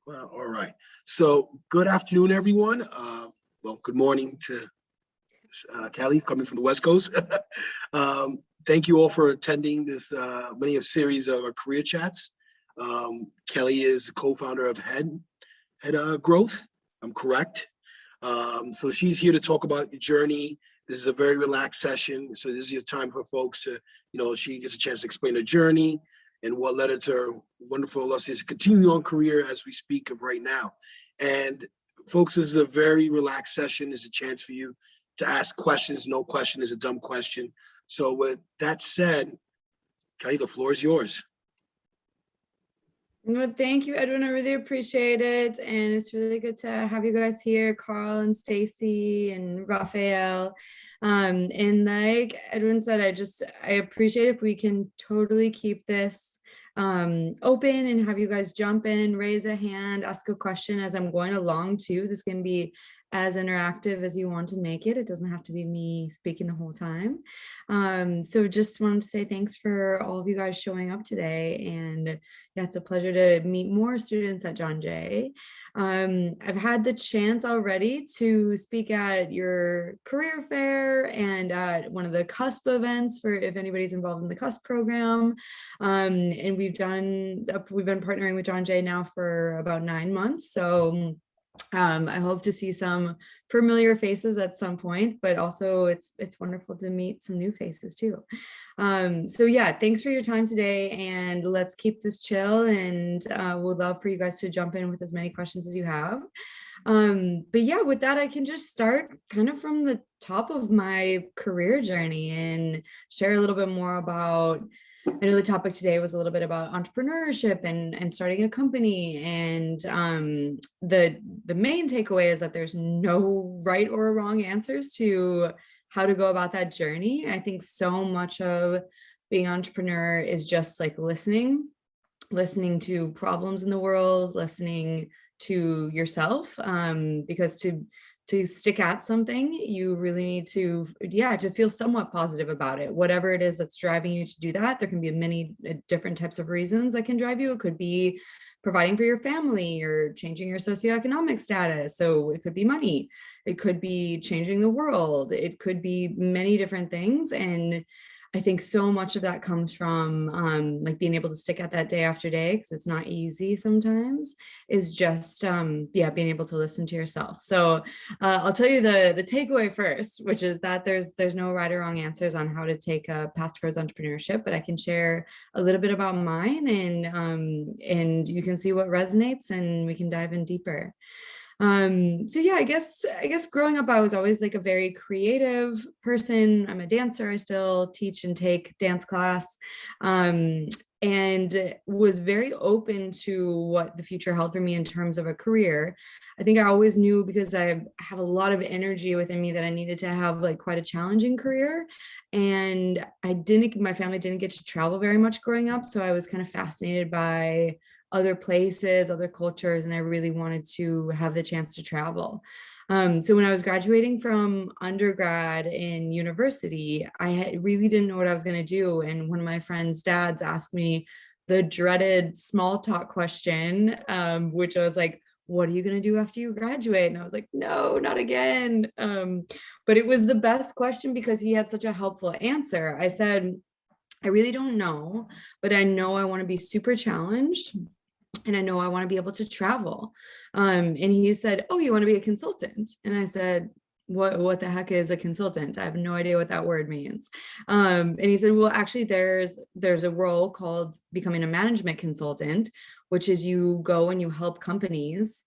Well, all right. So good afternoon, everyone. Well, good morning to Kelly coming from the West Coast. Thank you all for attending this mini series of our career chats. Kelly is co-founder of Head Growth. I'm correct. So she's here to talk about your journey. This is a very relaxed session. So this is your time for folks to, she gets a chance to explain her journey and what led her to her wonderful, illustrious, continuing career as we speak of right now. And folks, this is a very relaxed session. It's a chance for you to ask questions. No question is a dumb question. So with that said, Kelly, the floor is yours. Well, thank you, Edwin. I really appreciate it. And it's really good to have you guys here, Carl and Stacy and Raphael. And like Edwin said, I appreciate if we can totally keep this open and have you guys jump in, raise a hand, ask a question as I'm going along too. This can be as interactive as you want to make it. It doesn't have to be me speaking the whole time. So just wanted to say thanks for all of you guys showing up today. And yeah, it's a pleasure to meet more students at John Jay. I've had the chance already to speak at your career fair and at one of the CUSP events for if anybody's involved in the CUSP program. And we've been partnering with John Jay now for about 9 months. So I hope to see some familiar faces at some point, but also it's wonderful to meet some new faces too. So yeah, thanks for your time today, and let's keep this chill, and we'll love for you guys to jump in with as many questions as you have. But yeah, with that, I can just start kind of from the top of my career journey and share a little bit more about, I know the topic today was a little bit about entrepreneurship and starting a company. And the main takeaway is that there's no right or wrong answers to how to go about that journey. I think so much of being an entrepreneur is just like listening to problems in the world, listening to yourself, because to stick at something, you really need to feel somewhat positive about it. Whatever it is that's driving you to do that, there can be many different types of reasons that can drive you. It could be providing for your family or changing your socioeconomic status. So it could be money. It could be changing the world. It could be many different things. And I think so much of that comes from like being able to stick at that day after day, because it's not easy sometimes, is just, being able to listen to yourself. So I'll tell you the takeaway first, which is that there's no right or wrong answers on how to take a path towards entrepreneurship, but I can share a little bit about mine, and you can see what resonates, and we can dive in deeper. So yeah, I guess growing up, I was always like a very creative person. I'm a dancer. I still teach and take dance class, and was very open to what the future held for me in terms of a career. I think I always knew, because I have a lot of energy within me, that I needed to have like quite a challenging career. And my family didn't get to travel very much growing up. So I was kind of fascinated by other places, other cultures, and I really wanted to have the chance to travel. So when I was graduating from undergrad in university, I really didn't know what I was going to do. And one of my friend's dads asked me the dreaded small talk question, which I was like, what are you going to do after you graduate? And I was like, no, not again. But it was the best question because he had such a helpful answer. I said, I really don't know, but I know I want to be super challenged. And I know I want to be able to travel. And he said, oh, you want to be a consultant? And I said, what the heck is a consultant? I have no idea what that word means. And he said, well, actually, there's a role called becoming a management consultant, which is you go and you help companies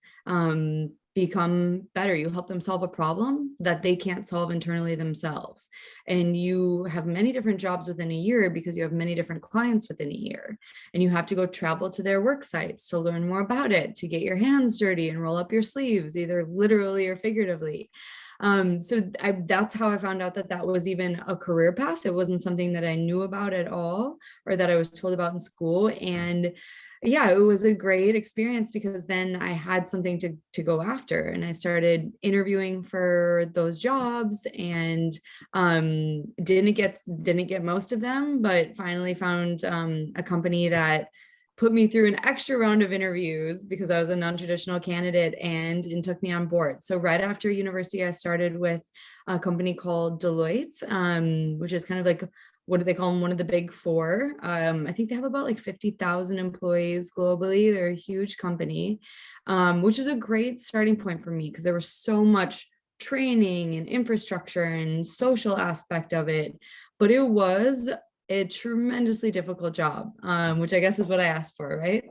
become better. You help them solve a problem that they can't solve internally themselves. And you have many different jobs within a year because you have many different clients within a year. And you have to go travel to their work sites to learn more about it, to get your hands dirty and roll up your sleeves, either literally or figuratively. That's how I found out that was even a career path. It wasn't something that I knew about at all, or that I was told about in school. And yeah, it was a great experience because then I had something to go after, and I started interviewing for those jobs, and didn't get most of them, but finally found a company that put me through an extra round of interviews because I was a non-traditional candidate and took me on board. So right after university, I started with a company called Deloitte, which is kind of like, what do they call them? One of the big four. I think they have about like 50,000 employees globally. They're a huge company, which is a great starting point for me because there was so much training and infrastructure and social aspect of it, but it was a tremendously difficult job, which I guess is what I asked for, right?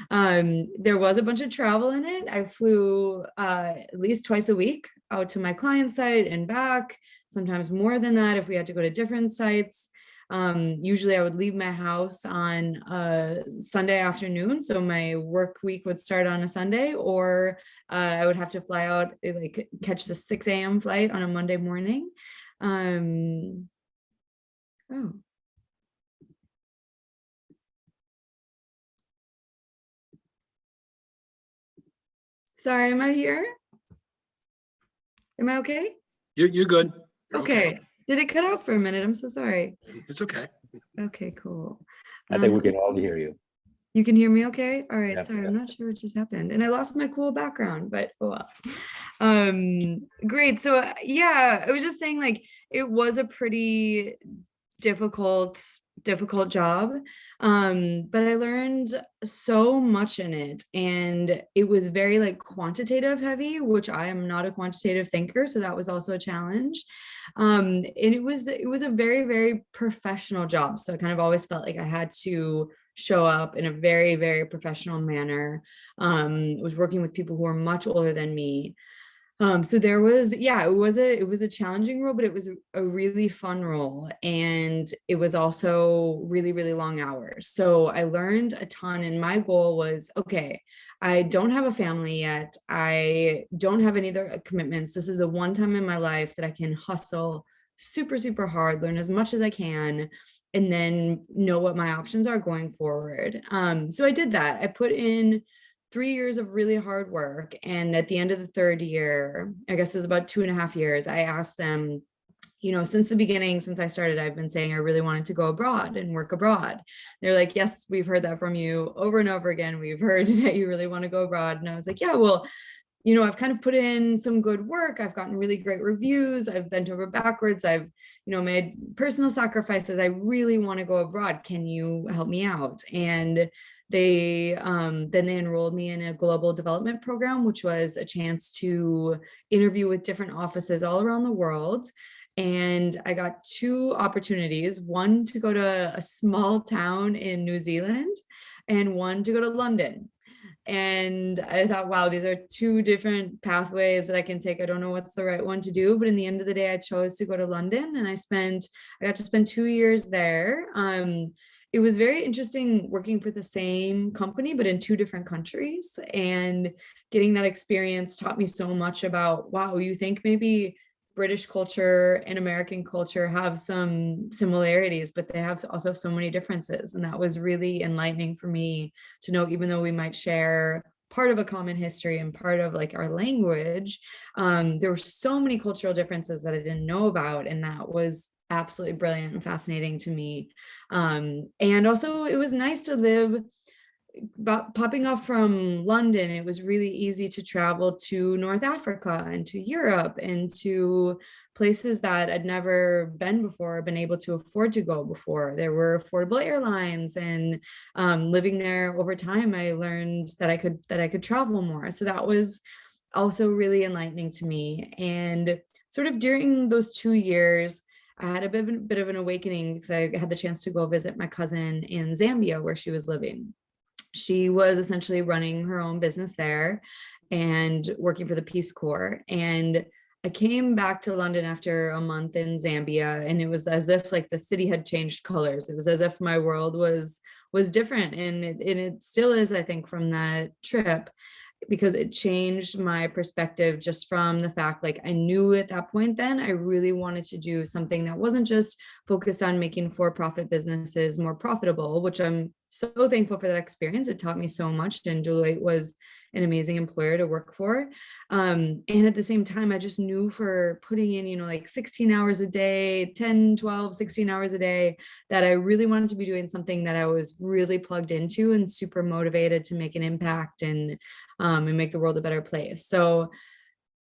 There was a bunch of travel in it. I flew at least twice a week out to my client site and back, sometimes more than that if we had to go to different sites. Usually I would leave my house on a Sunday afternoon. So my work week would start on a Sunday, or I would have to fly out, like catch the 6 a.m. flight on a Monday morning. Oh, sorry, am I here? Am I okay? You're good. You're Okay. Did it cut out for a minute? I'm so sorry. It's okay. Okay, cool. I think we can all hear you. You can hear me okay? All right, Yep, sorry, yep. I'm not sure what just happened. And I lost my cool background, but oh well. Great. So yeah, I was just saying, like, it was a pretty difficult job, but I learned so much in it, and it was very like quantitative heavy, which I am not a quantitative thinker, so that was also a challenge. And it was a very, very professional job, so I kind of always felt like I had to show up in a very, very professional manner. Was working with people who were much older than me. So there was, yeah, it was a challenging role, but it was a really fun role. And it was also really, really long hours. So I learned a ton, and my goal was, okay, I don't have a family yet. I don't have any other commitments. This is the one time in my life that I can hustle super, super hard, learn as much as I can, and then know what my options are going forward. So I did that. I put in 3 years of really hard work. And at the end of the third year, I guess it was about 2.5 years, I asked them, you know, since the beginning, since I started, I've been saying I really wanted to go abroad and work abroad. They're like, yes, we've heard that from you over and over again. We've heard that you really want to go abroad. And I was like, yeah, well, you know, I've kind of put in some good work. I've gotten really great reviews. I've bent over backwards. I've, you know, made personal sacrifices. I really want to go abroad. Can you help me out? And they then they enrolled me in a global development program, which was a chance to interview with different offices all around the world. And I got 2 opportunities, one to go to a small town in New Zealand and one to go to London. And I thought, wow, these are 2 different pathways that I can take. I don't know what's the right one to do, but in the end of the day, I chose to go to London, and I got to spend 2 years there. It was very interesting working for the same company, but in 2 different countries, and getting that experience taught me so much about, wow, you think maybe British culture and American culture have some similarities, but they have also so many differences. And that was really enlightening for me to know, even though we might share part of a common history and part of like our language, there were so many cultural differences that I didn't know about. And that was absolutely brilliant and fascinating to me. And also it was nice to live, popping off from London, it was really easy to travel to North Africa and to Europe and to places that I'd never been before, been able to afford to go before. There were affordable airlines, and living there over time, I learned that I could travel more. So that was also really enlightening to me. And sort of during those 2 years, I had a bit of an awakening because I had the chance to go visit my cousin in Zambia, where she was living. She was essentially running her own business there and working for the Peace Corps. And I came back to London after a month in Zambia, and it was as if like the city had changed colors. It was as if my world was different, and it still is, I think, from that trip, because it changed my perspective just from the fact, like, I knew at that point then I really wanted to do something that wasn't just focused on making for-profit businesses more profitable, which I'm so thankful for that experience. It taught me so much, and Deloitte was an amazing employer to work for. And at the same time, I just knew for putting in, like 16 hours a day, 10, 12, 16 hours a day, that I really wanted to be doing something that I was really plugged into and super motivated to make an impact and make the world a better place. So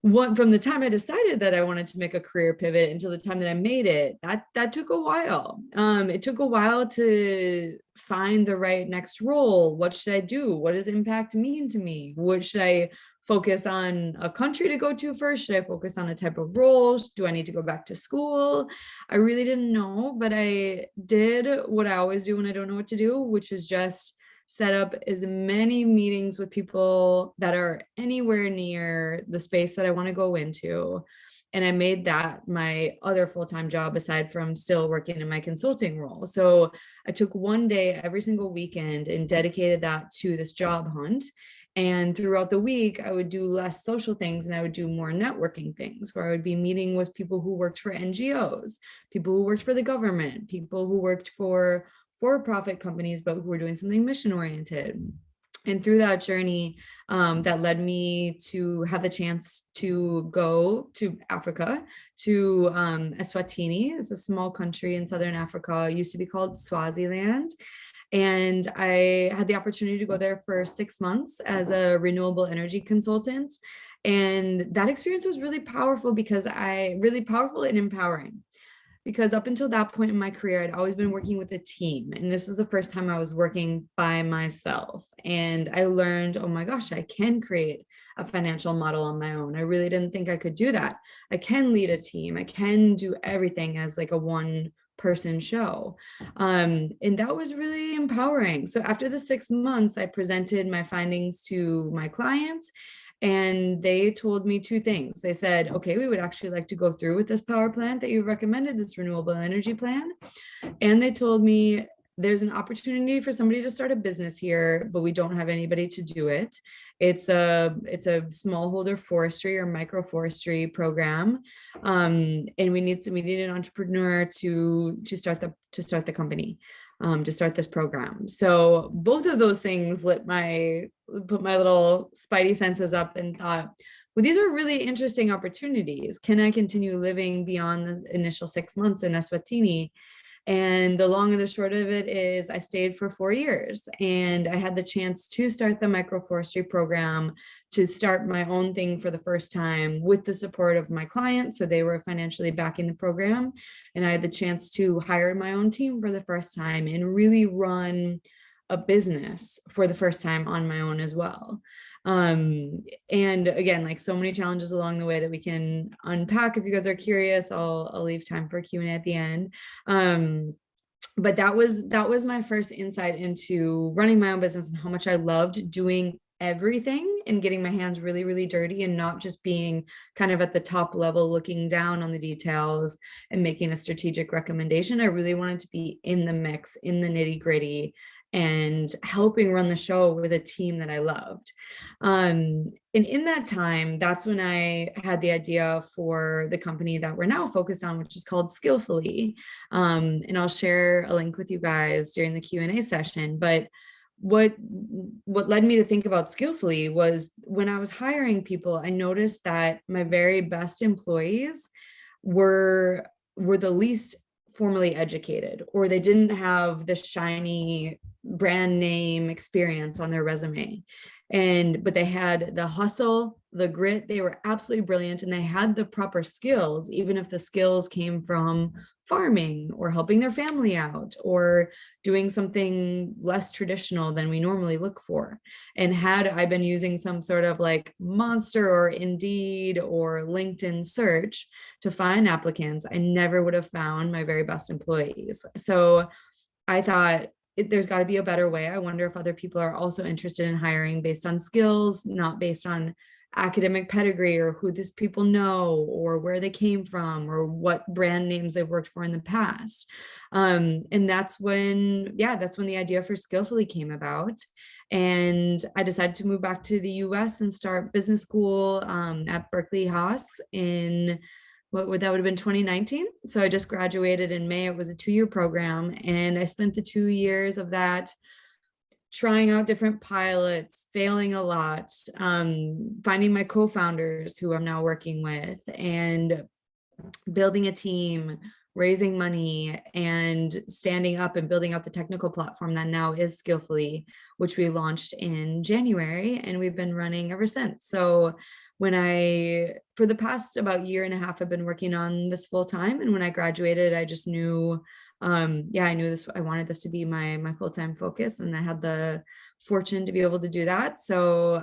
from the time I decided that I wanted to make a career pivot until the time that I made it, that took a while. It took a while to find the right next role. What should I do? What does impact mean to me? What should I focus on, a country to go to first? Should I focus on a type of role? Do I need to go back to school? I really didn't know, but I did what I always do when I don't know what to do, which is just set up as many meetings with people that are anywhere near the space that I want to go into. And I made that my other full-time job aside from still working in my consulting role. So I took one day every single weekend and dedicated that to this job hunt. And throughout the week, I would do less social things and I would do more networking things, where I would be meeting with people who worked for NGOs, people who worked for the government, people who worked for-profit companies, but who were doing something mission-oriented. And through that journey, that led me to have the chance to go to Africa, to Eswatini. It's a small country in Southern Africa. It used to be called Swaziland. And I had the opportunity to go there for 6 months as a renewable energy consultant. And that experience was really powerful really powerful and empowering. Because up until that point in my career, I'd always been working with a team. And this was the first time I was working by myself. And I learned, oh my gosh, I can create a financial model on my own. I really didn't think I could do that. I can lead a team. I can do everything as like a one-person show. And that was really empowering. So after the 6 months, I presented my findings to my clients. And they told me two things. They said, okay, we would actually like to go through with this power plant that you recommended, this renewable energy plan. And they told me there's an opportunity for somebody to start a business here, but we don't have anybody to do it. It's a smallholder forestry or microforestry program. And we need an entrepreneur to start the company. To start this program. So both of those things put my little spidey senses up and thought, well, these are really interesting opportunities. Can I continue living beyond the initial 6 months in Eswatini? And the long and the short of it is I stayed for 4 years and I had the chance to start the microforestry program, to start my own thing for the first time with the support of my clients. So they were financially backing the program. And I had the chance to hire my own team for the first time and really run a business for the first time on my own as well. And again, like so many challenges along the way that we can unpack. If you guys are curious, I'll leave time for Q&A at the end. But that was my first insight into running my own business and how much I loved doing everything and getting my hands really, really dirty and not just being kind of at the top level, looking down on the details and making a strategic recommendation. I really wanted to be in the mix, in the nitty gritty, and helping run the show with a team that I loved. And in that time, that's when I had the idea for the company that we're now focused on, which is called Skillfully. And I'll share a link with you guys during the Q&A session. But what led me to think about Skillfully was when I was hiring people, I noticed that my very best employees were the least formally educated, or they didn't have the shiny brand name experience on their resume. But they had the hustle, the grit, they were absolutely brilliant, and they had the proper skills, even if the skills came from farming or helping their family out or doing something less traditional than we normally look for. And had I been using some sort of like Monster or Indeed or LinkedIn search to find applicants, I never would have found my very best employees. So I thought, there's got to be a better way. I wonder if other people are also interested in hiring based on skills, not based on academic pedigree or who these people know or where they came from or what brand names they've worked for in the past. And that's when the idea for Skillfully came about. And I decided to move back to the US and start business school at Berkeley Haas in that would have been 2019. So I just graduated in May. It was a 2-year program. And I spent the 2 years of that trying out different pilots, failing a lot, finding my co-founders who I'm now working with, and building a team, raising money, and standing up and building out the technical platform that now is Skillfully, which we launched in January, and we've been running ever since. So for the past about year and a half, I've been working on this full time. And when I graduated, I just knew, I knew I wanted this to be my full-time focus, and I had the fortune to be able to do that. So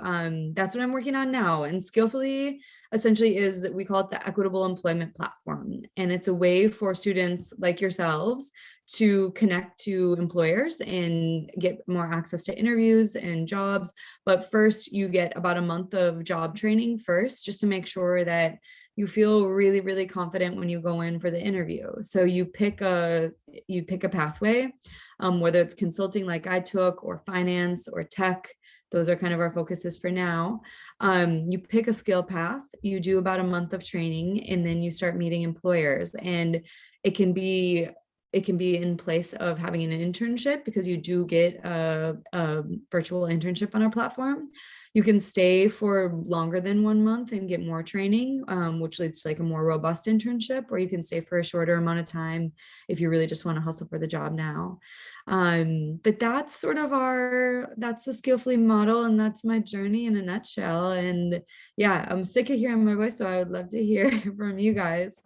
that's what I'm working on now. And Skillfully essentially is that we call it the Equitable Employment Platform. And it's a way for students like yourselves to connect to employers and get more access to interviews and jobs. But first, you get about a month of job training first, just to make sure that you feel really, really confident when you go in for the interview. So you pick a pathway, whether it's consulting like I took, or finance, or tech. Those are kind of our focuses for now. You pick a skill path, you do about a month of training, and then you start meeting employers. And it can be in place of having an internship, because you do get a virtual internship on our platform. You can stay for longer than 1 month and get more training, which leads to like a more robust internship, or you can stay for a shorter amount of time if you really just want to hustle for the job now. But that's sort of that's the Skillfully model, and that's my journey in a nutshell. And yeah, I'm sick of hearing my voice, so I would love to hear from you guys.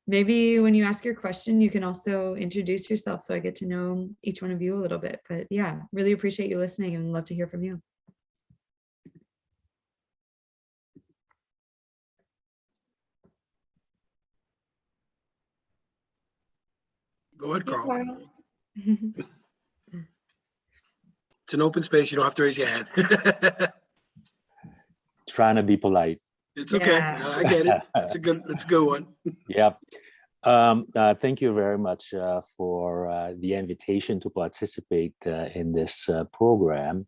Maybe when you ask your question, you can also introduce yourself, so I get to know each one of you a little bit. But yeah, really appreciate you listening and love to hear from you. Go ahead, Hey, Carl. Carl. It's an open space. You don't have to raise your hand. Trying to be polite. It's okay. Yeah. I get it. That's a good one. Yep. Thank you very much for the invitation to participate in this program.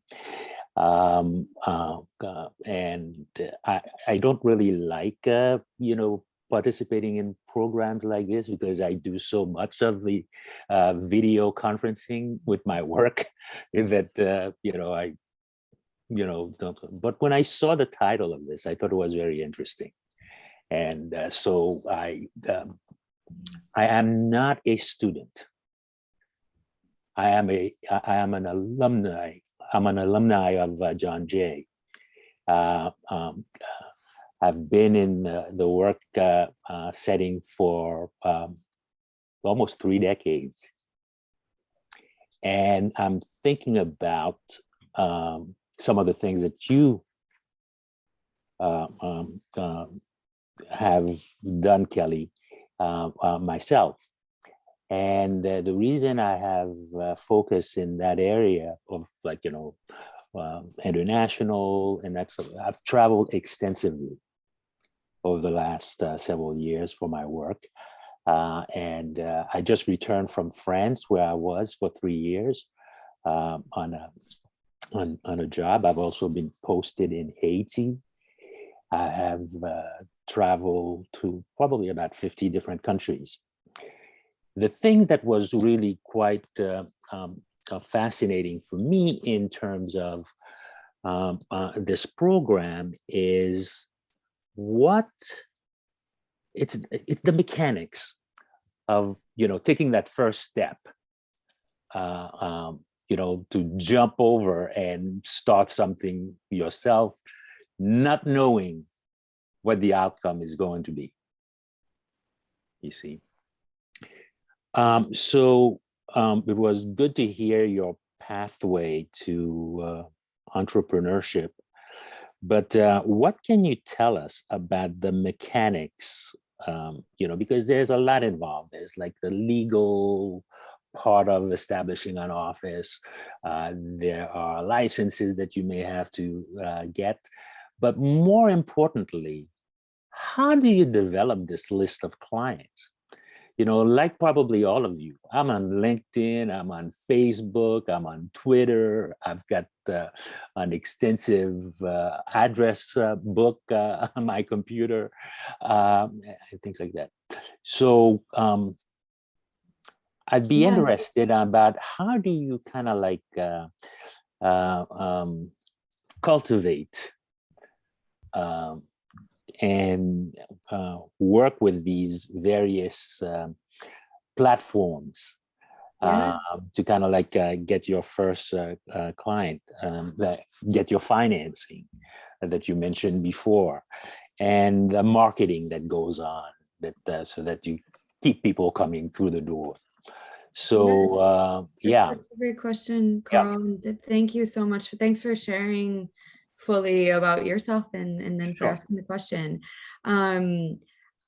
And I don't really like, participating in programs like this, because I do so much of the video conferencing with my work that, don't. But when I saw the title of this, I thought it was very interesting. And so I am not a student. I am an alumni. I'm an alumni of John Jay. I've been in the work setting for almost 3 decades. And I'm thinking about some of the things that you have done, Kelly, myself. And the reason I have focused in that area of international, and I've traveled extensively over the last several years for my work. And I just returned from France, where I was for 3 years on a job. I've also been posted in Haiti. I have traveled to probably about 50 different countries. The thing that was really quite fascinating for me in terms of this program is it's the mechanics of taking that first step, to jump over and start something yourself, not knowing what the outcome is going to be. You see. So it was good to hear your pathway to entrepreneurship. But what can you tell us about the mechanics? Because there's a lot involved. There's like the legal part of establishing an office. There are licenses that you may have to get. But more importantly, how do you develop this list of clients? Like probably all of you, I'm on LinkedIn, I'm on Facebook, I'm on Twitter. I've got an extensive address book on my computer, and things like that. So I'd be Yeah. interested about how do you kind of like uh, um, cultivate um, and work with these various platforms Yeah. to kind of like get your first client, get your financing that you mentioned before, and the marketing that goes on that so that you keep people coming through the door. So That's yeah, such a great question, yeah, Carl. And thank you so much. Thanks for sharing fully about yourself and then for sure. asking the question. Um,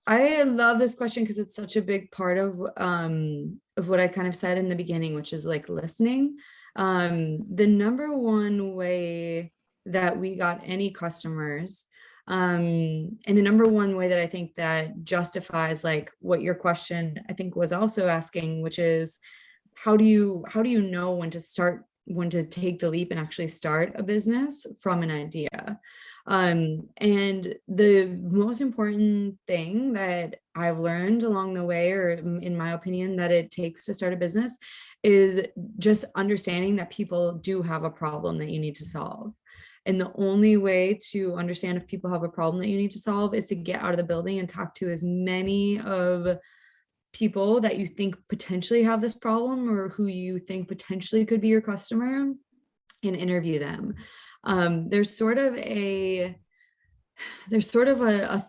I love this question because it's such a big part of what I kind of said in the beginning, which is like listening. The number one way that we got any customers, and the number one way that I think that justifies like what your question I think was also asking, which is how do you know when to take the leap and actually start a business from an idea. And the most important thing that I've learned along the way, or in my opinion, that it takes to start a business is just understanding that people do have a problem that you need to solve. And the only way to understand if people have a problem that you need to solve is to get out of the building and talk to as many of people that you think potentially have this problem or who you think potentially could be your customer and interview them. There's sort of a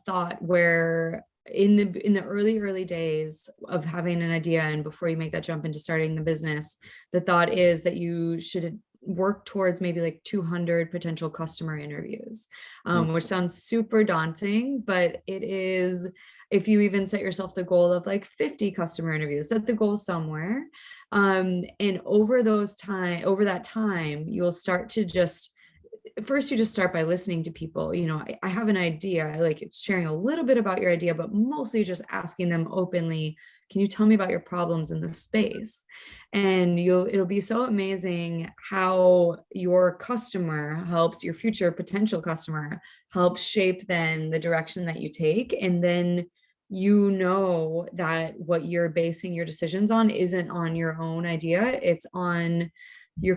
thought where in the early days of having an idea and before you make that jump into starting the business, the thought is that you should work towards maybe like 200 potential customer interviews, which sounds super daunting, but it is. If you even set yourself the goal of like 50 customer interviews, set the goal somewhere, and over that time you'll start to just first you just start by listening to people. I have an idea, like it's sharing a little bit about your idea, but mostly just asking them openly, can you tell me about your problems in this space? And it'll be so amazing how your future potential customer helps shape then the direction that you take. And then that what you're basing your decisions on isn't on your own idea, it's on your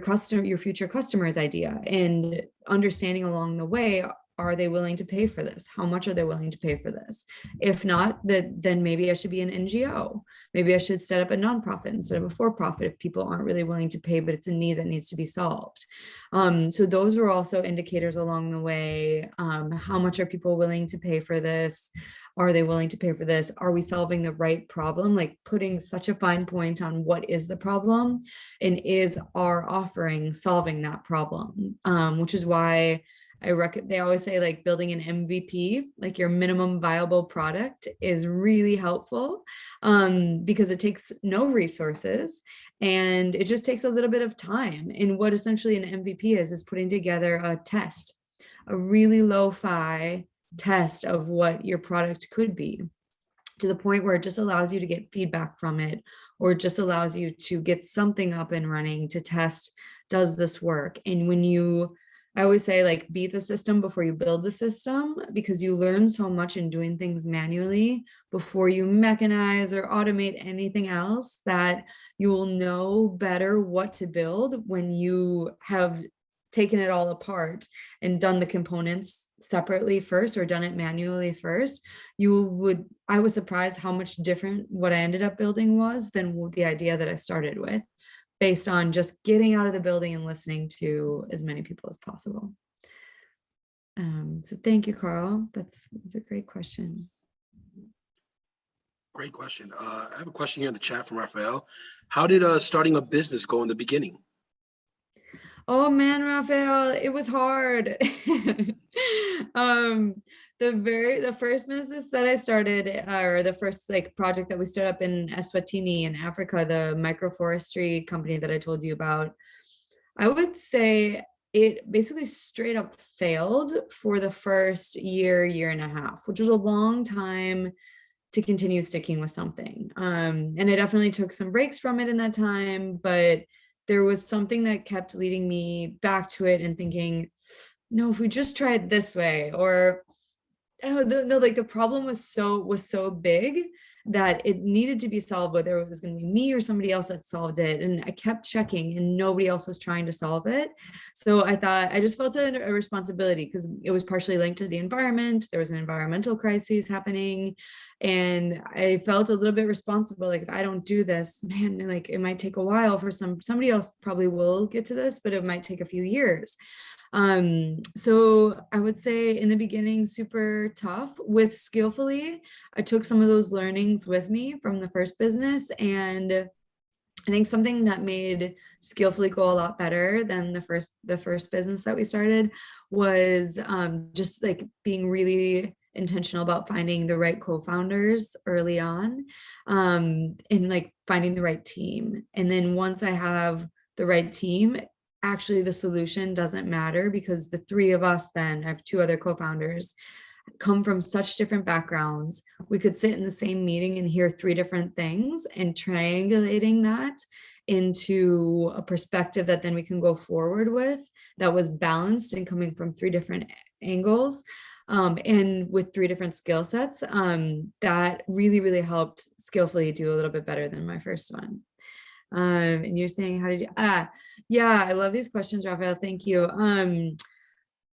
future customer's idea, and understanding along the way, are they willing to pay for this? How much are they willing to pay for this? If not, then maybe I should be an NGO. Maybe I should set up a nonprofit instead of a for-profit if people aren't really willing to pay, but it's a need that needs to be solved. So those are also indicators along the way. How much are people willing to pay for this? Are they willing to pay for this? Are we solving the right problem? Like putting such a fine point on what is the problem, and is our offering solving that problem? Which is why they always say like building an MVP, like your minimum viable product, is really helpful, because it takes no resources and it just takes a little bit of time. And what essentially an MVP is putting together a test, a really lo-fi test of what your product could be, to the point where it just allows you to get feedback from it, or just allows you to get something up and running to test, does this work? And I always say, like, beat the system before you build the system, because you learn so much in doing things manually before you mechanize or automate anything else, that you will know better what to build when you have taken it all apart and done the components separately first, or done it manually first. I was surprised how much different what I ended up building was than the idea that I started with, based on just getting out of the building and listening to as many people as possible. So thank you, Carl. That's a great question. Great question. I have a question here in the chat from Raphael. How did starting a business go in the beginning? Oh man, Raphael, it was hard. The first business that I started, or the first like project that we stood up in Eswatini in Africa, the microforestry company that I told you about, I would say it basically straight up failed for the first year and a half, which was a long time to continue sticking with something. And I definitely took some breaks from it in that time, but there was something that kept leading me back to it and thinking, no, if we just try it this way, or oh, no, like the problem was so big that it needed to be solved, whether it was going to be me or somebody else that solved it. And I kept checking and nobody else was trying to solve it. So I thought, I just felt a responsibility because it was partially linked to the environment. There was an environmental crisis happening. And I felt a little bit responsible. Like if I don't do this, man, like it might take a while for somebody else probably will get to this, but it might take a few years. So I would say in the beginning, super tough. With Skillfully, I took some of those learnings with me from the first business, and I think something that made Skillfully go a lot better than the first business that we started was just like being really intentional about finding the right co-founders early on, and like finding the right team. And then once I have the right team, actually the solution doesn't matter because the three of us, then I have two other co-founders, come from such different backgrounds. We could sit in the same meeting and hear three different things, and triangulating that into a perspective that then we can go forward with, that was balanced and coming from three different angles, and with three different skill sets, that really helped Skillfully do a little bit better than my first one. And you're saying, how did you, yeah, I love these questions, Raphael. Thank you.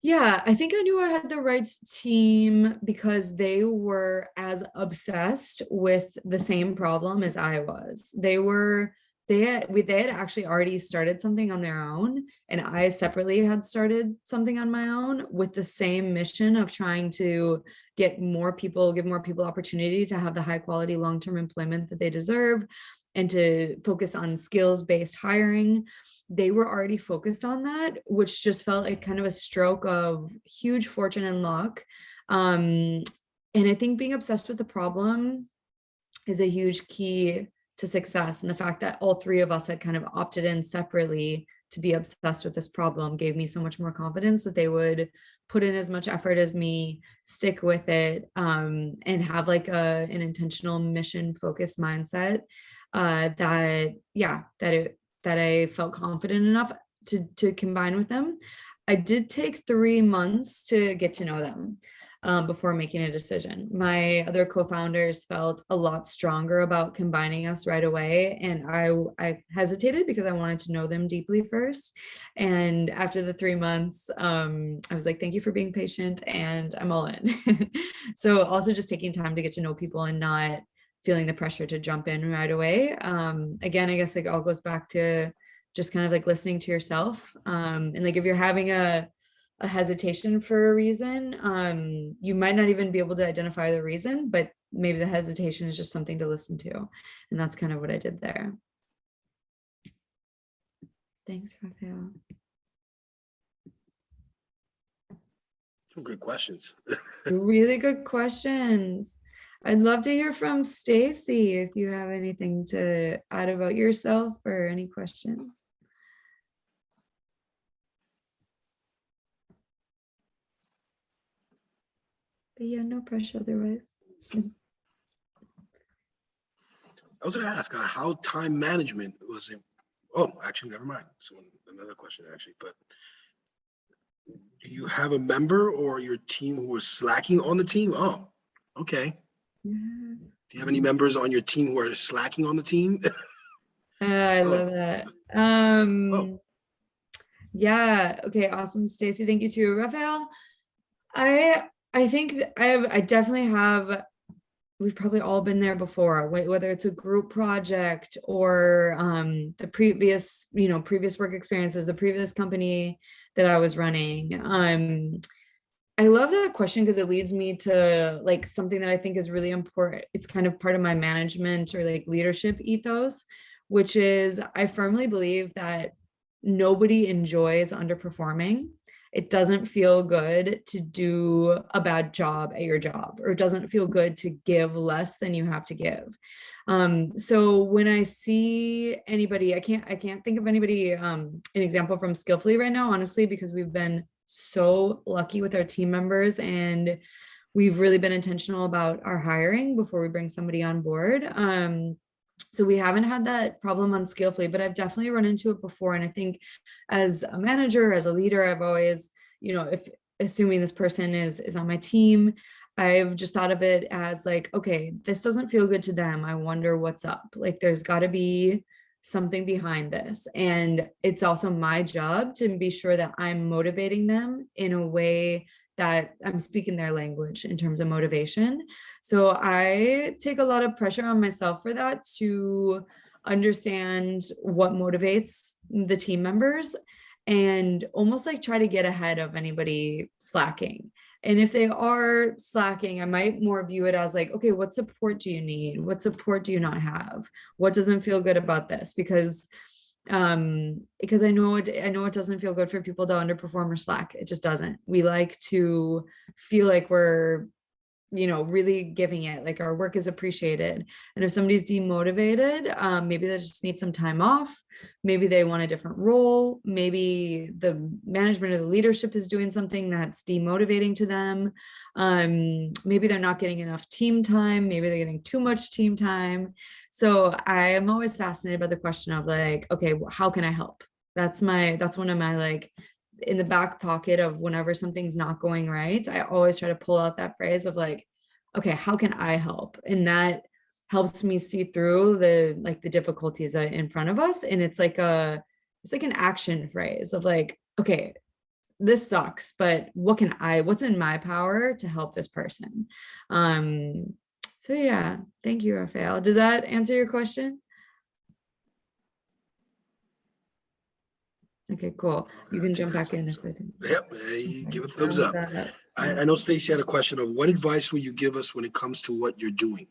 Yeah, I think I knew I had the right team because they were as obsessed with the same problem as I was. They had actually already started something on their own, and I separately had started something on my own with the same mission of trying to give more people opportunity to have the high quality long-term employment that they deserve, and to focus on skills-based hiring. They were already focused on that, which just felt like kind of a stroke of huge fortune and luck. And I think being obsessed with the problem is a huge key to success. And the fact that all three of us had kind of opted in separately to be obsessed with this problem gave me so much more confidence that they would put in as much effort as me, stick with it, and have like an intentional mission focused mindset, that I felt confident enough to combine with them. I did take 3 months to get to know them before making a decision. My other co-founders felt a lot stronger about combining us right away, and I hesitated because I wanted to know them deeply first. And after the 3 months, I was like, thank you for being patient, and I'm all in. So also just taking time to get to know people and not feeling the pressure to jump in right away. Again, I guess like all goes back to just kind of like listening to yourself. And like if you're having a hesitation for a reason, you might not even be able to identify the reason, but maybe the hesitation is just something to listen to. And that's kind of what I did there. Thanks, Raphael. Some good questions. Really good questions. I'd love to hear from Stacy if you have anything to add about yourself or any questions. But yeah, no pressure otherwise. I was going to ask how time management was. Oh, actually, never mind. Another question, actually. But do you have a member or your team who is slacking on the team? Oh, okay. Yeah. Do you have any members on your team who are slacking on the team? I love that. Yeah. Okay. Awesome, Stacy. Thank you too, Raphael. I think I definitely have. We've probably all been there before, whether it's a group project or the previous work experiences, the previous company that I was running. I love that question because it leads me to like something that I think is really important. It's kind of part of my management or like leadership ethos, which is I firmly believe that nobody enjoys underperforming. It doesn't feel good to do a bad job at your job, or it doesn't feel good to give less than you have to give. So when I see anybody, I can't think of anybody, an example from Skillfully right now, honestly, because we've been so lucky with our team members and we've really been intentional about our hiring before we bring somebody on board. So we haven't had that problem on Skillfully, but I've definitely run into it before. And I think as a manager, as a leader, I've always, if assuming this person is on my team, I've just thought of it as like, okay, this doesn't feel good to them. I wonder what's up. Like there's got to be something behind this. And it's also my job to be sure that I'm motivating them in a way that I'm speaking their language in terms of motivation. So I take a lot of pressure on myself for that, to understand what motivates the team members and almost like try to get ahead of anybody slacking. And if they are slacking, I might more view it as like, okay, what support do you need? What support do you not have? What doesn't feel good about this? Because I know it doesn't feel good for people to underperform or slack. It just doesn't. We like to feel like we're, really giving it, like our work is appreciated. And if somebody's demotivated, maybe they just need some time off. Maybe they want a different role. Maybe the management or the leadership is doing something that's demotivating to them. Maybe they're not getting enough team time. Maybe they're getting too much team time. So I am always fascinated by the question of like, okay, how can I help? That's one of my like, in the back pocket of whenever something's not going right, I always try to pull out that phrase of like, okay, how can I help? And that helps me see through the difficulties in front of us. And it's like an action phrase of like, okay, this sucks, but what's in my power to help this person? So yeah, thank you, Raphael. Does that answer your question? Okay, cool. You can jump back in if I can. Yep, you give a thumbs up. I know Stacy had a question of what advice will you give us when it comes to what you're doing?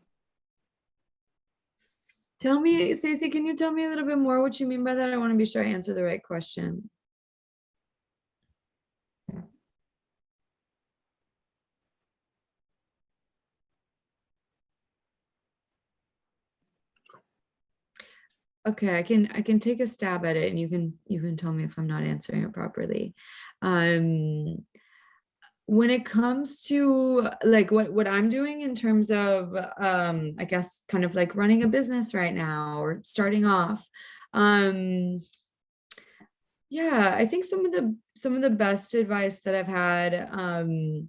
Tell me, Stacy, can you tell me a little bit more what you mean by that? I want to be sure I answer the right question. Okay, I can take a stab at it, and you can tell me if I'm not answering it properly. When it comes to like what I'm doing in terms of I guess kind of like running a business right now or starting off, yeah, I think some of the best advice that I've had,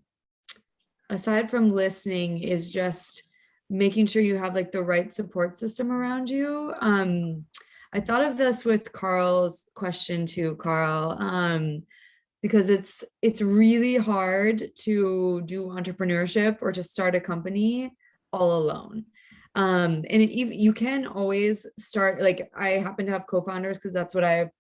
aside from listening, is just making sure you have like the right support system around you. I thought of this with Carl's question too, Carl, because it's really hard to do entrepreneurship or to start a company all alone. You can always start, like I happen to have co-founders because that's what I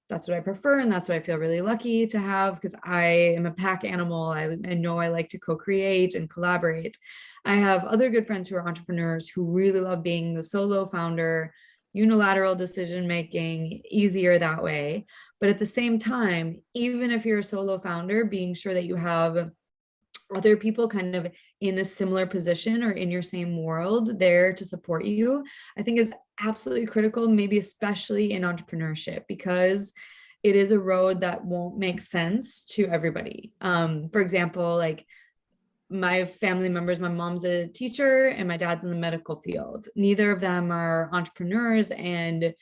prefer, and that's what I feel really lucky to have, because I am a pack animal. I know I like to co-create and collaborate. I have other good friends who are entrepreneurs who really love being the solo founder, unilateral decision making, easier that way. But at the same time, even if you're a solo founder, being sure that you have other people kind of in a similar position or in your same world there to support you, I think is absolutely critical, maybe especially in entrepreneurship, because it is a road that won't make sense to everybody. For example, like my family members, my mom's a teacher and my dad's in the medical field. Neither of them are entrepreneurs, and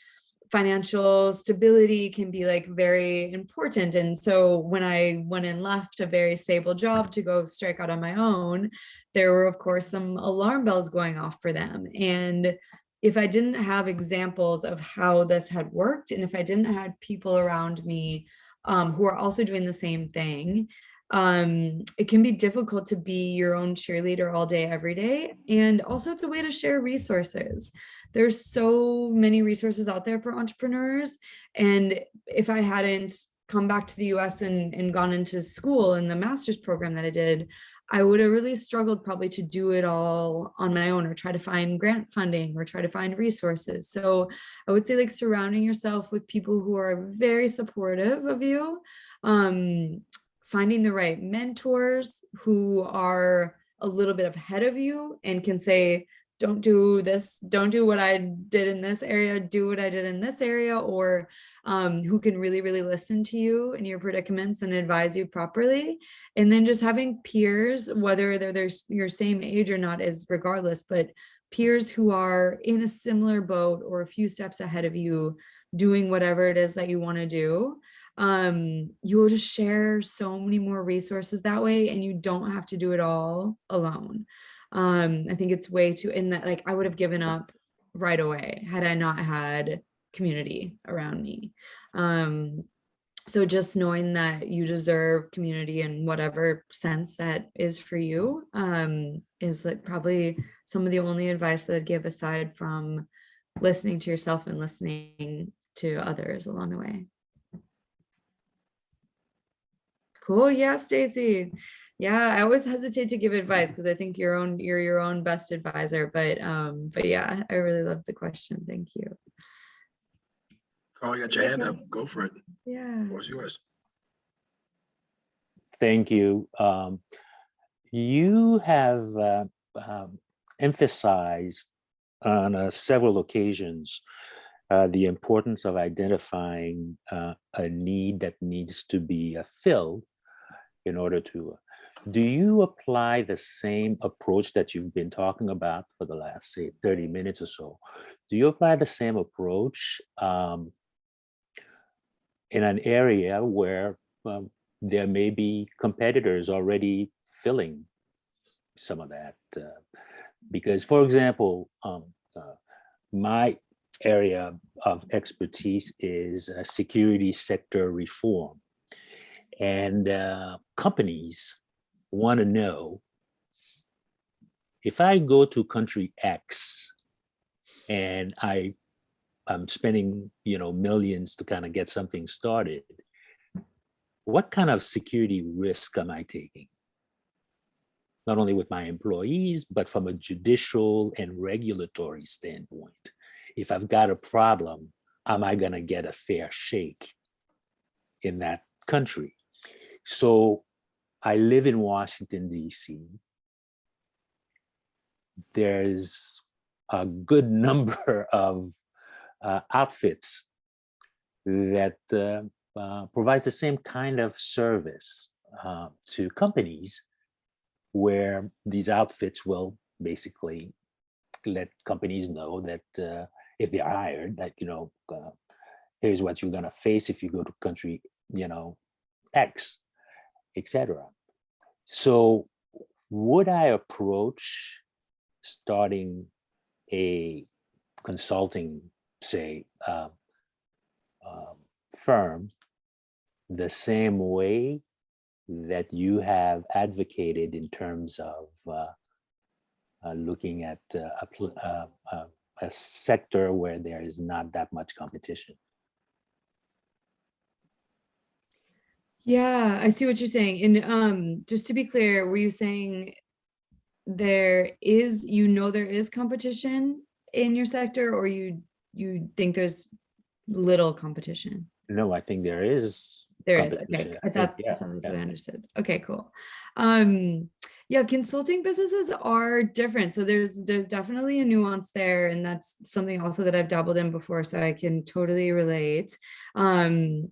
financial stability can be like very important. And so when I went and left a very stable job to go strike out on my own, there were of course some alarm bells going off for them. And if I didn't have examples of how this had worked, and if I didn't have people around me who are also doing the same thing, it can be difficult to be your own cheerleader all day, every day. And also it's a way to share resources. There's so many resources out there for entrepreneurs. And if I hadn't come back to the US and gone into school in the master's program that I did, I would have really struggled probably to do it all on my own, or try to find grant funding, or try to find resources. So I would say like surrounding yourself with people who are very supportive of you, finding the right mentors who are a little bit ahead of you and can say, don't do this, don't do what I did in this area, do what I did in this area, or who can really, really listen to you and your predicaments and advise you properly. And then just having peers, whether they're your same age or not is regardless, but peers who are in a similar boat or a few steps ahead of you doing whatever it is that you want to do. you will just share so many more resources that way, and you don't have to do it all alone. I think it's way too, in that, like, I would have given up right away had I not had community around me. So just knowing that you deserve community in whatever sense that is for you, is like probably some of the only advice that I'd give, aside from listening to yourself and listening to others along the way. Cool. Yeah, Stacy. Yeah, I always hesitate to give advice because I think you're your own best advisor. But yeah, I really love the question. Thank you. Carl, you got your hand up. Go for it. Yeah. The floor is yours. Thank you. You have emphasized on several occasions the importance of identifying a need that needs to be filled in order to. Do you apply the same approach that you've been talking about for the last, say, 30 minutes or so? Do you apply the same approach in an area where there may be competitors already filling some of that? Because, for example, my area of expertise is security sector reform. And companies want to know, if I go to country X and I'm spending, millions to kind of get something started, what kind of security risk am I taking? Not only with my employees, but from a judicial and regulatory standpoint. If I've got a problem, am I going to get a fair shake in that country? So I live in Washington, D.C. There's a good number of outfits that provides the same kind of service to companies, where these outfits will basically let companies know that if they're hired, that here's what you're going to face if you go to country X, etc. So would I approach starting a consulting, say, firm the same way that you have advocated in terms of looking at a sector where there is not that much competition? Yeah, I see what you're saying. And just to be clear, were you saying there is competition in your sector, or you think there's little competition? No, I think there is. There is. Okay. I thought that's what I understood. Okay, cool. Yeah, consulting businesses are different. So there's definitely a nuance there. And that's something also that I've dabbled in before, so I can totally relate. I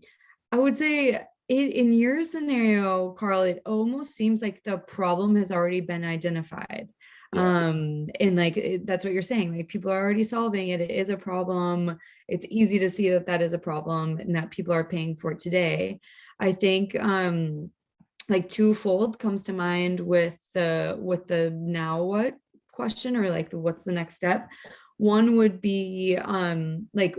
would say in your scenario, Carl, it almost seems like the problem has already been identified. Yeah. And like, that's what you're saying, like, people are already solving it. It is a problem. It's easy to see that is a problem and that people are paying for it today. I think like twofold comes to mind with the now what question, or like what's the next step. One would be like,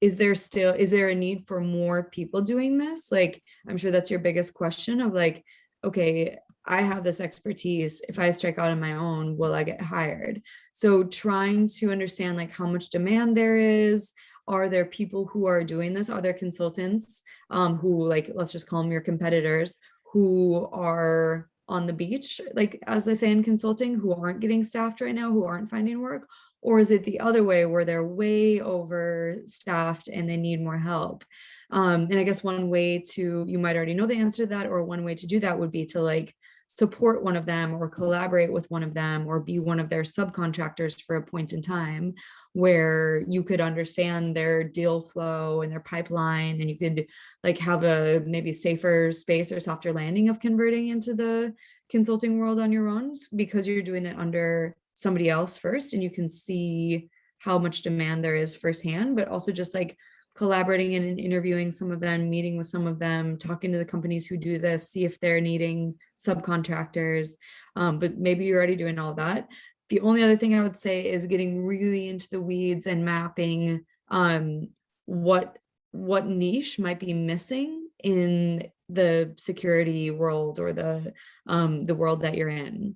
is there a need for more people doing this? Like, I'm sure that's your biggest question of like, okay, I have this expertise. If I strike out on my own, will I get hired? So trying to understand like how much demand there is. Are there people who are doing this? Are there consultants who, like, let's just call them your competitors, who are on the beach, like, as they say in consulting, who aren't getting staffed right now, who aren't finding work? Or is it the other way, where they're way overstaffed and they need more help? And I guess one way to, you might already know the answer to that, or one way to do that would be to like support one of them, or collaborate with one of them, or be one of their subcontractors for a point in time, where you could understand their deal flow and their pipeline, and you could like have a maybe safer space or softer landing of converting into the consulting world on your own, because you're doing it under somebody else first, and you can see how much demand there is firsthand, but also just like collaborating and interviewing some of them, meeting with some of them, talking to the companies who do this, see if they're needing subcontractors. But maybe you're already doing all that. The only other thing I would say is getting really into the weeds and mapping what niche might be missing in the security world or the world that you're in.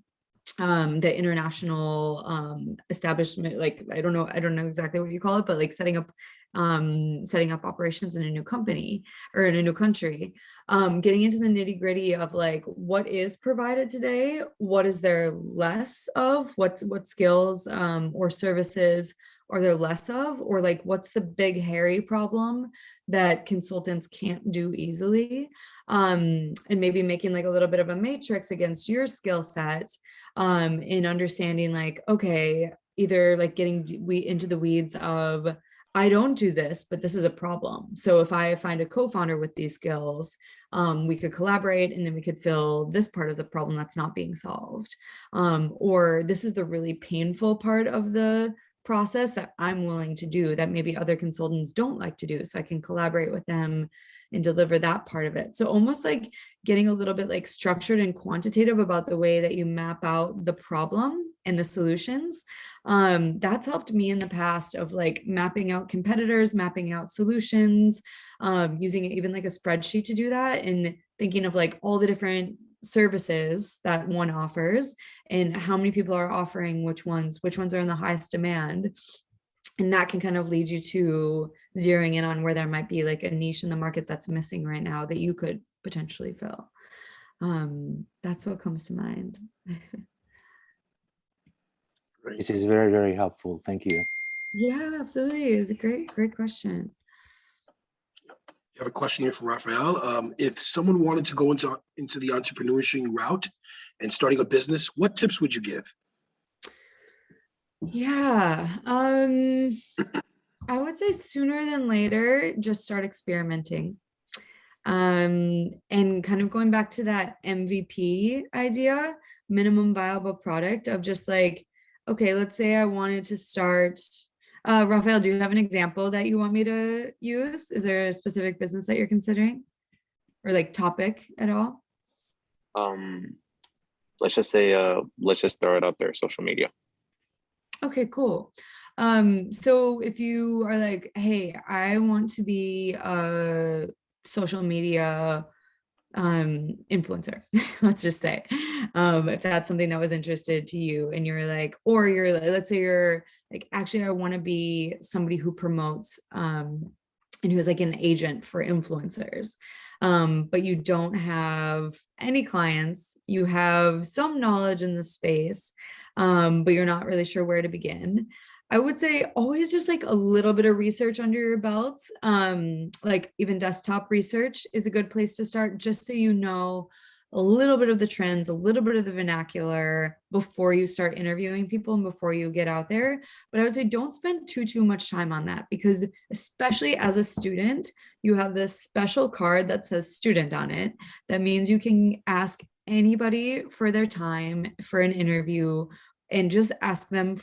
The international establishment, like I don't know exactly what you call it, but like setting up operations in a new company or in a new country, getting into the nitty-gritty of like what is provided today, what is there less of, what skills or services are there less of, or like what's the big hairy problem that consultants can't do easily, and maybe making like a little bit of a matrix against your skill set, in understanding like, okay, either like getting into the weeds of, I don't do this, but this is a problem. So if I find a co-founder with these skills, we could collaborate and then we could fill this part of the problem that's not being solved. Or this is the really painful part of the process that I'm willing to do that maybe other consultants don't like to do. So I can collaborate with them and deliver that part of it. So almost like getting a little bit like structured and quantitative about the way that you map out the problem and the solutions. That's helped me in the past of like mapping out competitors, mapping out solutions, using even like a spreadsheet to do that, and thinking of like all the different services that one offers and how many people are offering which ones are in the highest demand. And that can kind of lead you to zeroing in on where there might be like a niche in the market that's missing right now that you could potentially fill. That's what comes to mind. This is very, very helpful. Thank you. Yeah, absolutely. It's a great question. You have a question here for Raphael. If someone wanted to go into the entrepreneurship route and starting a business, what tips would you give? Yeah, I would say sooner than later, just start experimenting. And kind of going back to that MVP idea, minimum viable product, of just like, okay, let's say I wanted to start. Raphael, do you have an example that you want me to use? Is there a specific business that you're considering, or like topic at all? Let's just say, let's just throw it out there, social media. Okay, cool. So if you are like, hey, I want to be a social media influencer, let's just say, if that's something that was interested to you, and you're like, or you're like, let's say you're like, actually I want to be somebody who promotes and who is like an agent for influencers, but you don't have any clients, you have some knowledge in the space, but you're not really sure where to begin. I would say always just like a little bit of research under your belt. Like even desktop research is a good place to start, just so you know a little bit of the trends, a little bit of the vernacular before you start interviewing people and before you get out there. But I would say don't spend too much time on that, because especially as a student, you have this special card that says student on it. That means you can ask anybody for their time for an interview, and just ask them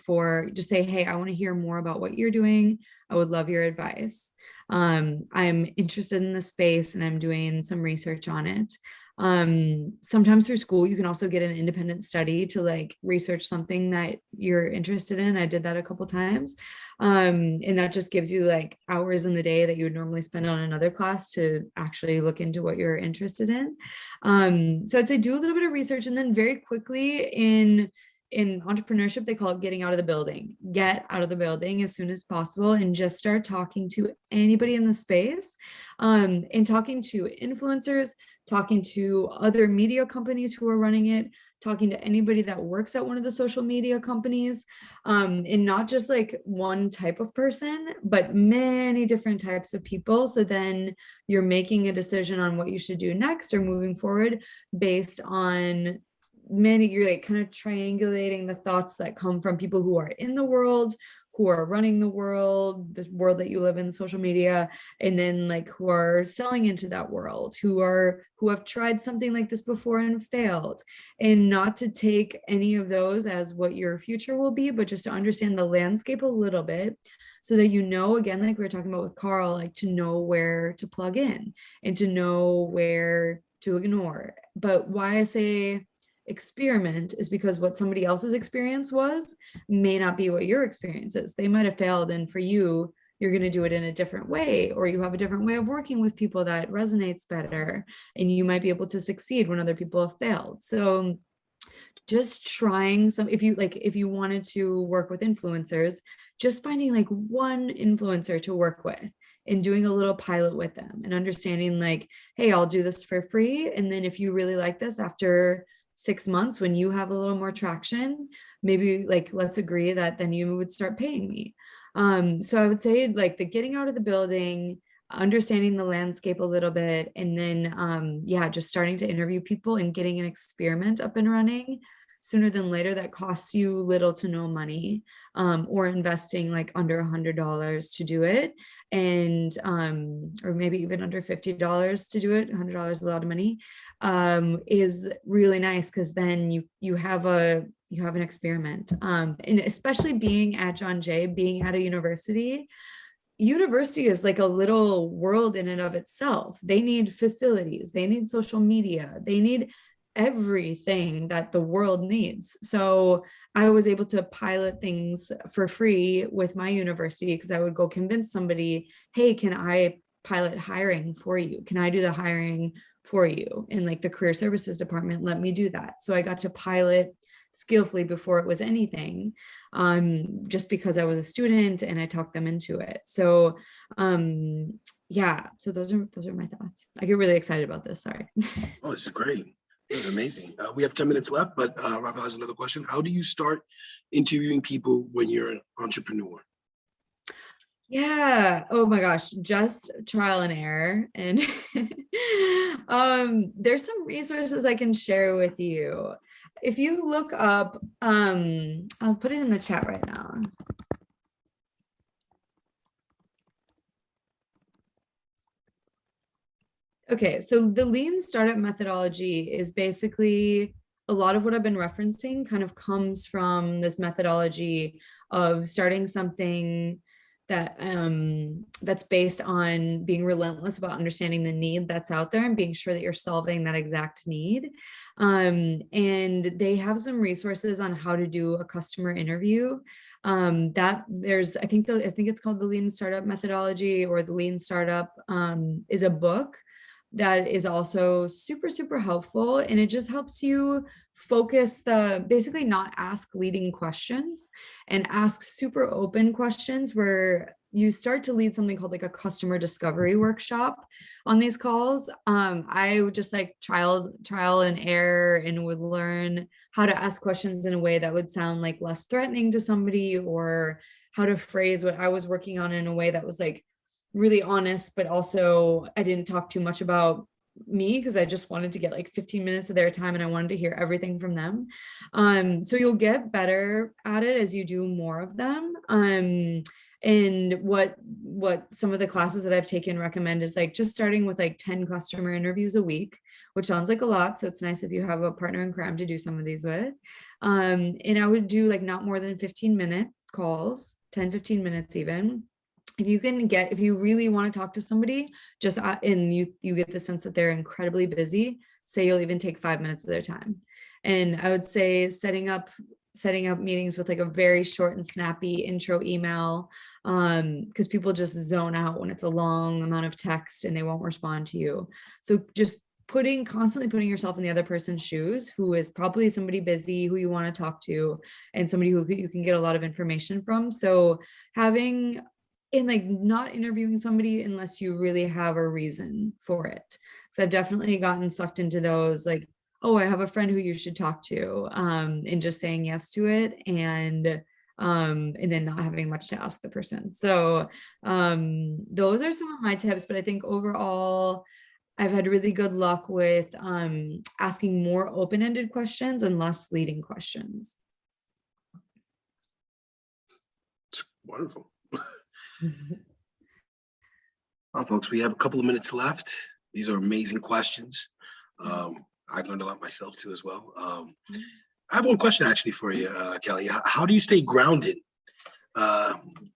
just say, hey, I want to hear more about what you're doing. I would love your advice. I'm interested in the space and I'm doing some research on it. Sometimes through school, you can also get an independent study to like research something that you're interested in. I did that a couple times. And that just gives you like hours in the day that you would normally spend on another class to actually look into what you're interested in. So I'd say do a little bit of research, and then very quickly in entrepreneurship, they call it getting out of the building. Get out of the building as soon as possible and just start talking to anybody in the space, and talking to influencers, talking to other media companies who are running it, talking to anybody that works at one of the social media companies, and not just like one type of person, but many different types of people. So then you're making a decision on what you should do next or moving forward based on you're like kind of triangulating the thoughts that come from people who are in the world, who are running the world that you live in, social media, and then like who are selling into that world, who have tried something like this before and failed, and not to take any of those as what your future will be, but just to understand the landscape a little bit, so that you know, again, like we were talking about with Carl, like to know where to plug in and to know where to ignore. But why I say experiment is because what somebody else's experience was may not be what your experience is. They might have failed, and for you, you're going to do it in a different way, or you have a different way of working with people that resonates better, and you might be able to succeed when other people have failed. So just trying some, if you wanted to work with influencers, just finding like one influencer to work with and doing a little pilot with them and understanding like, hey, I'll do this for free, and then if you really like this, after 6 months, when you have a little more traction, maybe like let's agree that then you would start paying me. So I would say like the getting out of the building, understanding the landscape a little bit, and then yeah, just starting to interview people and getting an experiment up and running sooner than later that costs you little to no money, or investing like under $100 to do it, and or maybe even under $50 to do it. $100 is a lot of money, is really nice, because then you have an experiment, and especially being at John Jay, being at a university is like a little world in and of itself. They need facilities, they need social media, they need everything that the world needs. So I was able to pilot things for free with my university, because I would go convince somebody, hey, can I pilot hiring for you? Can I do the hiring for you in like the career services department? Let me do that. So I got to pilot skillfully before it was anything, just because I was a student and I talked them into it. So yeah, so those are my thoughts. I get really excited about this. Sorry. Oh, this is great. This is amazing. We have 10 minutes left, but Rafael has another question. How do you start interviewing people when you're an entrepreneur? Yeah. Oh my gosh. Just trial and error. And there's some resources I can share with you. If you look up, I'll put it in the chat right now. Okay, so the lean startup methodology is basically a lot of what I've been referencing kind of comes from this methodology of starting something that that's based on being relentless about understanding the need that's out there and being sure that you're solving that exact need. And they have some resources on how to do a customer interview. That there's, I think it's called the Lean Startup Methodology, or the Lean Startup is a book that is also super, super helpful. And it just helps you focus basically not ask leading questions and ask super open questions, where you start to lead something called like a customer discovery workshop on these calls. I would just like trial and error, and would learn how to ask questions in a way that would sound like less threatening to somebody, or how to phrase what I was working on in a way that was like really honest, but also I didn't talk too much about me, because I just wanted to get like 15 minutes of their time and I wanted to hear everything from them. So you'll get better at it as you do more of them. And what some of the classes that I've taken recommend is like just starting with like 10 customer interviews a week, which sounds like a lot. So it's nice if you have a partner in crime to do some of these with. And I would do like not more than 15-minute calls, 10-15 minutes even. If you really want to talk to somebody, just and you get the sense that they're incredibly busy, say you'll even take 5 minutes of their time. And I would say setting up meetings with like a very short and snappy intro email, because people just zone out when it's a long amount of text and they won't respond to you. So just constantly putting yourself in the other person's shoes, who is probably somebody busy who you want to talk to, and somebody who you can get a lot of information from. So like not interviewing somebody unless you really have a reason for it. So I've definitely gotten sucked into those, like, oh, I have a friend who you should talk to, and just saying yes to it, and then not having much to ask the person. So those are some of my tips, but I think overall I've had really good luck with asking more open-ended questions and less leading questions. Wonderful. Well, folks, we have a couple of minutes left. These are amazing questions. I've learned a lot myself too as well. I have one question actually for you, Kelly. How do you stay grounded,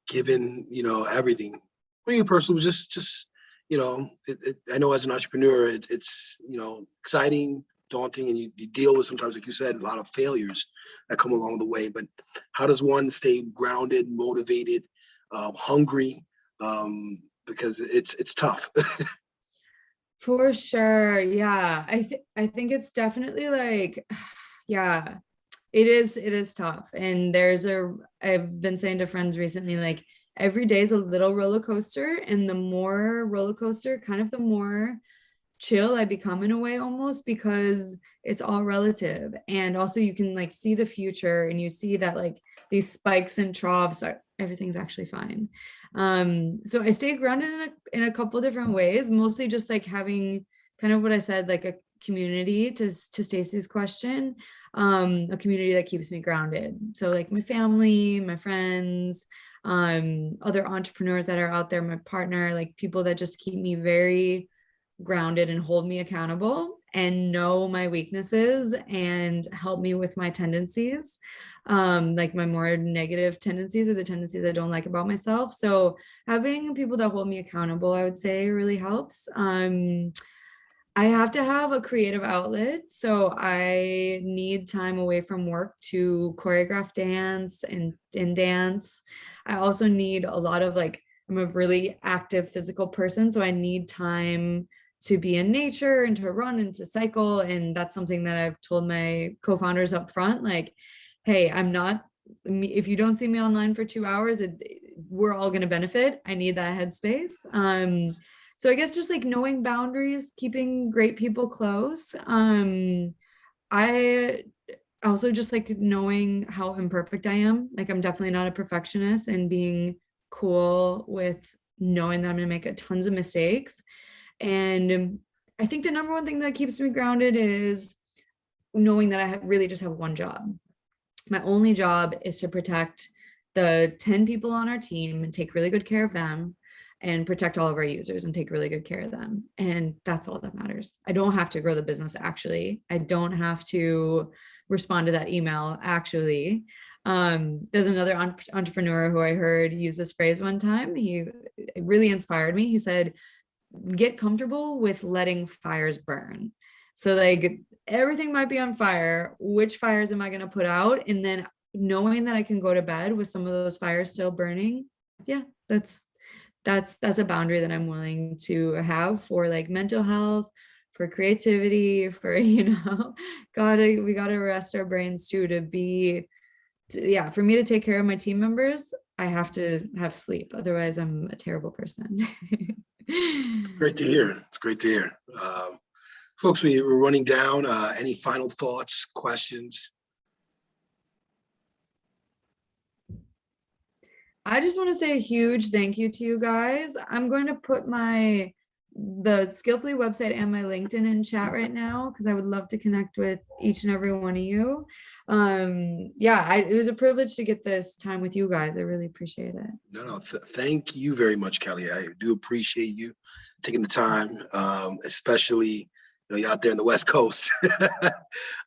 given, everything? For you personally, just I know as an entrepreneur, it's exciting, daunting, and you deal with sometimes, like you said, a lot of failures that come along the way. But how does one stay grounded, motivated, hungry? Because it's tough. For sure. Yeah. I think it's definitely like, yeah, it is tough. And I've been saying to friends recently, like every day is a little roller coaster, and the more roller coaster, kind of the more chill I become in a way, almost, because it's all relative. And also you can like see the future, and you see that like these spikes and troughs everything's actually fine. So I stay grounded in a couple different ways, mostly just like having kind of what I said, like a community, to Stacey's question, a community that keeps me grounded. So like my family, my friends, other entrepreneurs that are out there, my partner, like people that just keep me very grounded and hold me accountable and know my weaknesses and help me with my tendencies, like my more negative tendencies or the tendencies I don't like about myself. So having people that hold me accountable, I would say, really helps. I have to have a creative outlet. So I need time away from work to choreograph dance and dance. I also need a lot of like, I'm a really active physical person. So I need time to be in nature and to run and to cycle. And that's something that I've told my co-founders up front, like, hey, if you don't see me online for 2 hours, we're all going to benefit. I need that headspace. So I guess just like knowing boundaries, keeping great people close. I also just like knowing how imperfect I am. Like I'm definitely not a perfectionist, and being cool with knowing that I'm going to make tons of mistakes. And I think the number one thing that keeps me grounded is knowing that I really just have one job. My only job is to protect the 10 people on our team and take really good care of them, and protect all of our users and take really good care of them. And that's all that matters. I don't have to grow the business, actually. I don't have to respond to that email, actually. There's another entrepreneur who I heard use this phrase one time. It really inspired me. He said, get comfortable with letting fires burn. So like everything might be on fire. Which fires am I going to put out? And then knowing that I can go to bed with some of those fires still burning. Yeah, that's a boundary that I'm willing to have for like mental health, for creativity, for, we gotta rest our brains too, for me to take care of my team members, I have to have sleep. Otherwise I'm a terrible person. Great to hear. It's great to hear. Folks, we're running down. Any final thoughts, questions? I just want to say a huge thank you to you guys. I'm going to put the Skillfully website and my LinkedIn in chat right now, because I would love to connect with each and every one of you. It was a privilege to get this time with you guys. I really appreciate it. No, thank you very much, Kelly. I do appreciate you taking the time, especially you're out there in the West Coast.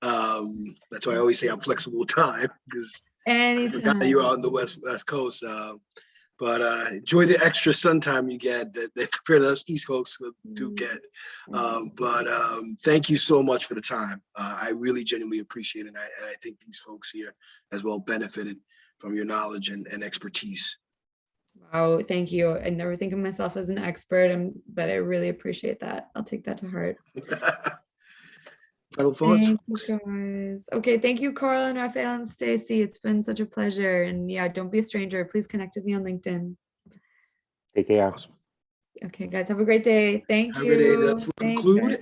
That's why I always say I'm flexible with time, because I forgot you're on the West Coast. But enjoy the extra sun time you get that compared to us East Coast do get. But thank you so much for the time. I really genuinely appreciate it. And I think these folks here as well benefited from your knowledge and expertise. Wow, thank you. I never think of myself as an expert, but I really appreciate that. I'll take that to heart. Final thoughts? Thank you guys. Okay, thank you, Carl and Raphael and Stacy. It's been such a pleasure. And yeah, don't be a stranger. Please connect with me on LinkedIn. Take care. Awesome. Okay, guys, have a great day. Thank Have a good day. you. That will conclude. And